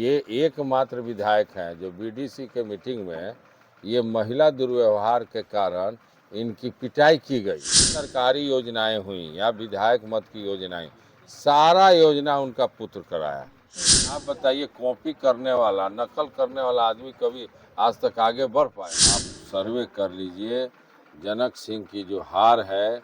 ये एकमात्र विधायक हैं जो बीडीसी के मीटिंग में ये महिला दुर्व्यवहार के कारण इनकी पिटाई की गई। सरकारी योजनाएं हुई या विधायक मत की योजनाएं, सारा योजना उनका पुत्र कराया। आप बताइए, कॉपी करने वाला, नकल करने वाला आदमी कभी आज तक आगे बढ़ पाए? आप सर्वे कर लीजिए, जनक सिंह की जो हार है,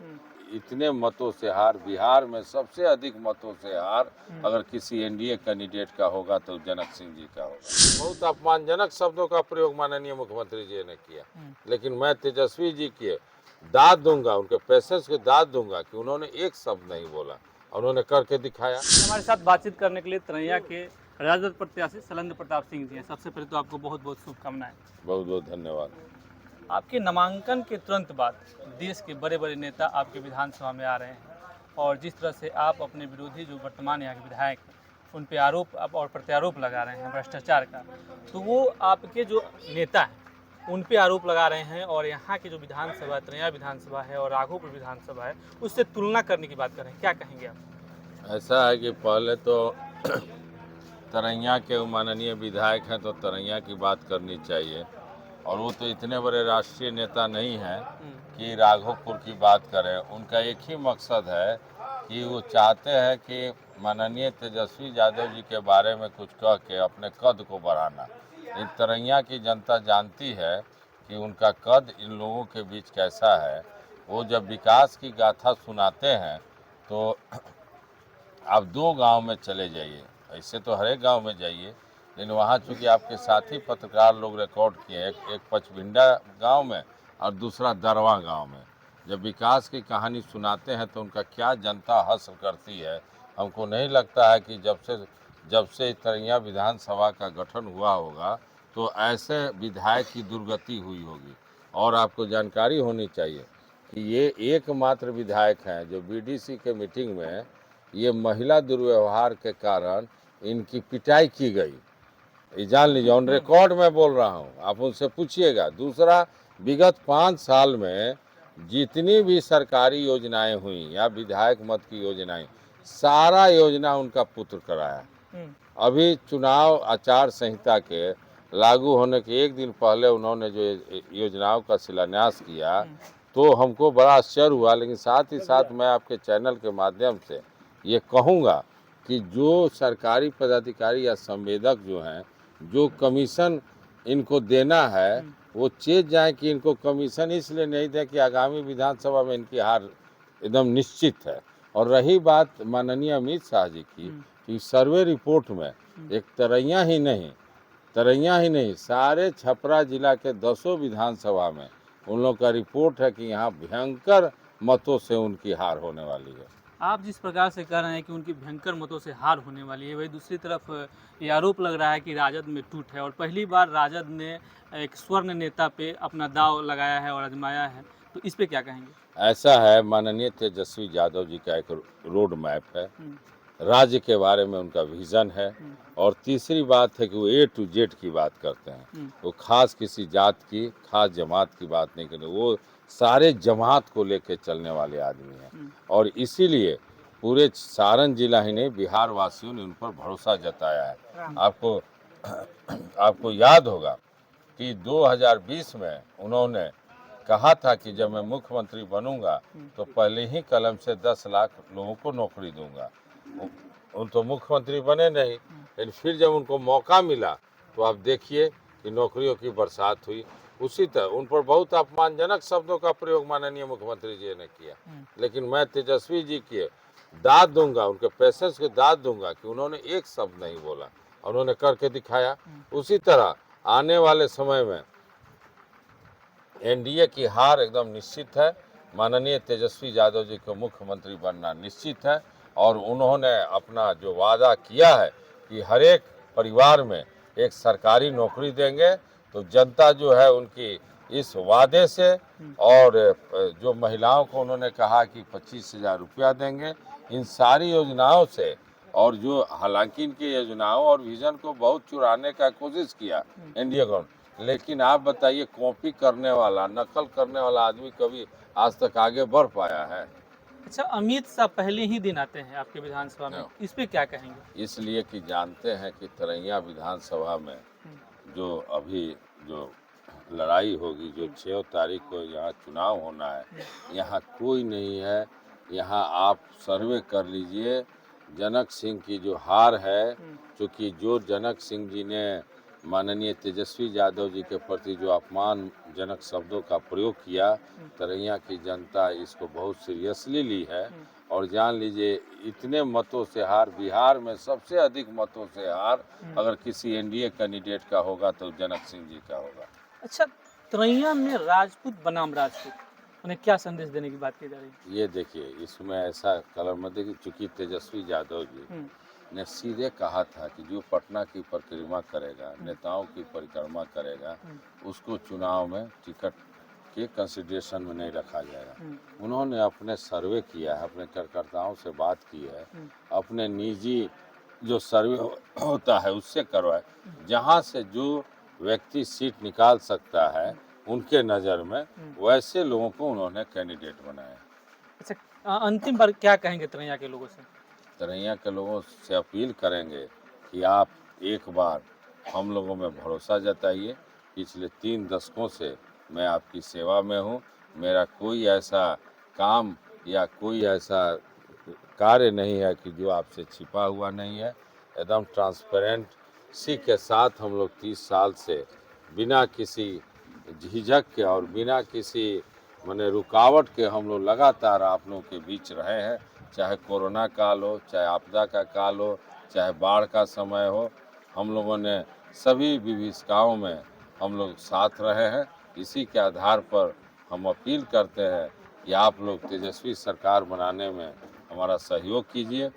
इतने मतों से हार, बिहार में सबसे अधिक मतों से हार अगर किसी एनडीए कैंडिडेट का होगा तो जनक सिंह जी का होगा। बहुत अपमानजनक शब्दों का प्रयोग माननीय मुख्यमंत्री जी ने किया, लेकिन मैं तेजस्वी जी की दाद दूंगा, उनके पैसेज की दाद दूंगा कि उन्होंने एक शब्द नहीं बोला, उन्होंने करके दिखाया। हमारे साथ बातचीत करने के लिए तरैया के राजद प्रत्याशी शैलेंद्र प्रताप सिंह जी हैं। सबसे पहले तो आपको बहुत बहुत शुभकामनाएं। बहुत बहुत धन्यवाद। आपके नामांकन के तुरंत बाद देश के बड़े बड़े नेता आपके विधानसभा में आ रहे हैं और जिस तरह से आप अपने विरोधी जो वर्तमान यहाँ के विधायक हैं उन पे आरोप और प्रत्यारोप लगा रहे हैं भ्रष्टाचार का, तो वो आपके जो नेता हैं उन पे आरोप लगा रहे हैं और यहाँ की जो विधानसभा तरैया विधानसभा है और राघोपुर विधानसभा है उससे तुलना करने की बात कर रहे हैं, क्या कहेंगे आप? ऐसा है कि पहले तो तरैया के माननीय विधायक हैं तो तरैया की बात करनी चाहिए, और वो तो इतने बड़े राष्ट्रीय नेता नहीं हैं कि राघोपुर की बात करें। उनका एक ही मकसद है कि वो चाहते हैं कि माननीय तेजस्वी यादव जी के बारे में कुछ कह के अपने कद को बढ़ाना। इन तरैया की जनता जानती है कि उनका कद इन लोगों के बीच कैसा है। वो जब विकास की गाथा सुनाते हैं तो आप 2 गांव में चले जाइए, ऐसे तो हर एक गांव में जाइए, लेकिन वहाँ चूँकि आपके साथी पत्रकार लोग रिकॉर्ड किए, एक पचभिंडा गांव में और दूसरा दरवा गांव में जब विकास की कहानी सुनाते हैं तो उनका क्या जनता हश्र करती है। हमको नहीं लगता है कि जब से तरैया विधानसभा का गठन हुआ होगा तो ऐसे विधायक की दुर्गति हुई होगी। और आपको जानकारी होनी चाहिए कि ये एकमात्र विधायक हैं जो बीडीसी के मीटिंग में ये महिला दुर्व्यवहार के कारण इनकी पिटाई की गई। ये जान लीजिए, ऑन रिकॉर्ड में बोल रहा हूँ, आप उनसे पूछिएगा। दूसरा, विगत 5 साल में जितनी भी सरकारी योजनाएं हुई या विधायक मत की योजनाएं, सारा योजना उनका पुत्र कराया। अभी चुनाव आचार संहिता के लागू होने के एक दिन पहले उन्होंने जो योजनाओं का शिलान्यास किया तो हमको बड़ा आश्चर्य हुआ, लेकिन साथ ही साथ मैं आपके चैनल के माध्यम से ये कहूँगा कि जो सरकारी पदाधिकारी या संवेदक जो हैं, जो कमीशन इनको देना है वो चेत जाए कि इनको कमीशन इसलिए नहीं दें कि आगामी विधानसभा में इनकी हार एकदम निश्चित है। और रही बात माननीय अमित शाह जी की, कि सर्वे रिपोर्ट में एक तरैया ही नहीं सारे छपरा जिला के 10 विधानसभा में उन लोग का रिपोर्ट है कि यहाँ भयंकर मतों से उनकी हार होने वाली है। आप जिस प्रकार से कह रहे हैं कि उनकी भयंकर मतों से हार होने वाली है, वही दूसरी तरफ ये आरोप लग रहा है कि राजद में टूट है और पहली बार राजद ने एक स्वर्ण नेता पे अपना दाव लगाया है और आजमाया है, तो इस पे क्या कहेंगे? ऐसा है, माननीय तेजस्वी यादव जी का एक रोड मैप है, राज्य के बारे में उनका विजन है, और तीसरी बात है कि वो A to Z की बात करते हैं। वो खास किसी जात की, खास जमात की बात नहीं करते, वो सारे जमात को लेकर चलने वाले आदमी हैं। और इसीलिए पूरे सारण जिला ही नहीं, बिहार वासियों ने उन पर भरोसा जताया है। आपको याद होगा कि 2020 में उन्होंने कहा था कि जब मैं मुख्यमंत्री बनूंगा तो पहले ही कलम से 10 लाख लोगों को नौकरी दूंगा। उन तो मुख्यमंत्री बने नहीं, लेकिन फिर जब उनको मौका मिला तो आप देखिए कि नौकरियों की बरसात हुई। उसी तरह उन पर बहुत अपमानजनक शब्दों का प्रयोग माननीय मुख्यमंत्री जी ने किया, लेकिन मैं तेजस्वी जी की दाद दूंगा, उनके पैसेज की दाद दूंगा कि उन्होंने एक शब्द नहीं बोला, उन्होंने करके दिखाया। उसी तरह आने वाले समय में एनडीए की हार एकदम निश्चित है। माननीय तेजस्वी यादव जी को मुख्यमंत्री बनना निश्चित है, और उन्होंने अपना जो वादा किया है कि हर एक परिवार में एक सरकारी नौकरी देंगे, तो जनता जो है उनकी इस वादे से, और जो महिलाओं को उन्होंने कहा कि 25,000 रुपया देंगे, इन सारी योजनाओं से, और जो हालांकि इनकी योजनाओं और विजन को बहुत चुराने का कोशिश किया एनडीए गवर्नमेंट, लेकिन आप बताइए, कॉपी करने वाला, नकल करने वाला आदमी कभी आज तक आगे बढ़ पाया है? अच्छा, अमित शाह पहले ही दिन आते हैं आपके विधानसभा में, हाँ। इस पे क्या कहेंगे? इसलिए कि जानते हैं कि तरैया विधानसभा में जो अभी जो लड़ाई होगी, जो 6 तारीख को यहाँ चुनाव होना है, यहाँ कोई नहीं है। यहाँ आप सर्वे कर लीजिए, जनक सिंह की जो हार है, क्योंकि जो जनक सिंह जी ने माननीय तेजस्वी यादव जी के प्रति जो अपमानजनक शब्दों का प्रयोग किया, तरैया की जनता इसको बहुत सीरियसली ली है। और जान लीजिए इतने मतों से हार, बिहार में सबसे अधिक मतों से हार अगर किसी एनडीए कैंडिडेट का होगा तो जनक सिंह जी का होगा। अच्छा, तरैया में राजपूत बनाम राजपूत, उन्हें क्या संदेश देने की बात की जा रही है? ये देखिए, इसमें ऐसा कलर मत देखिए, चूंकि तेजस्वी यादव जी ने सीधे कहा था कि जो पटना की परिक्रमा करेगा, नेताओं की परिक्रमा करेगा, उसको चुनाव में टिकट के कंसिडरेशन में नहीं रखा जाएगा। उन्होंने अपने सर्वे किया है, अपने कार्यकर्ताओं से बात की है, अपने निजी जो सर्वे होता है उससे करवाए, जहाँ से जो व्यक्ति सीट निकाल सकता है उनके नज़र में वैसे लोगों को उन्होंने कैंडिडेट बनाया। अच्छा, अंतिम बार क्या कहेंगे तरैया के लोगों से? तरैया के लोगों से अपील करेंगे कि आप एक बार हम लोगों में भरोसा जताइए। पिछले 3 दशकों से मैं आपकी सेवा में हूँ। मेरा कोई ऐसा काम या कोई ऐसा कार्य नहीं है कि जो आपसे छिपा हुआ नहीं है। एकदम ट्रांसपेरेंसी के साथ हम लोग 30 साल से बिना किसी झिझक के और बिना किसी माने रुकावट के हम लोग लगातार आप लोगों के बीच रहे हैं। चाहे कोरोना काल हो, चाहे आपदा का काल हो, चाहे बाढ़ का समय हो, हम लोगों ने सभी विभीषिकाओं में हम लोग साथ रहे हैं। इसी के आधार पर हम अपील करते हैं कि आप लोग तेजस्वी सरकार बनाने में हमारा सहयोग कीजिए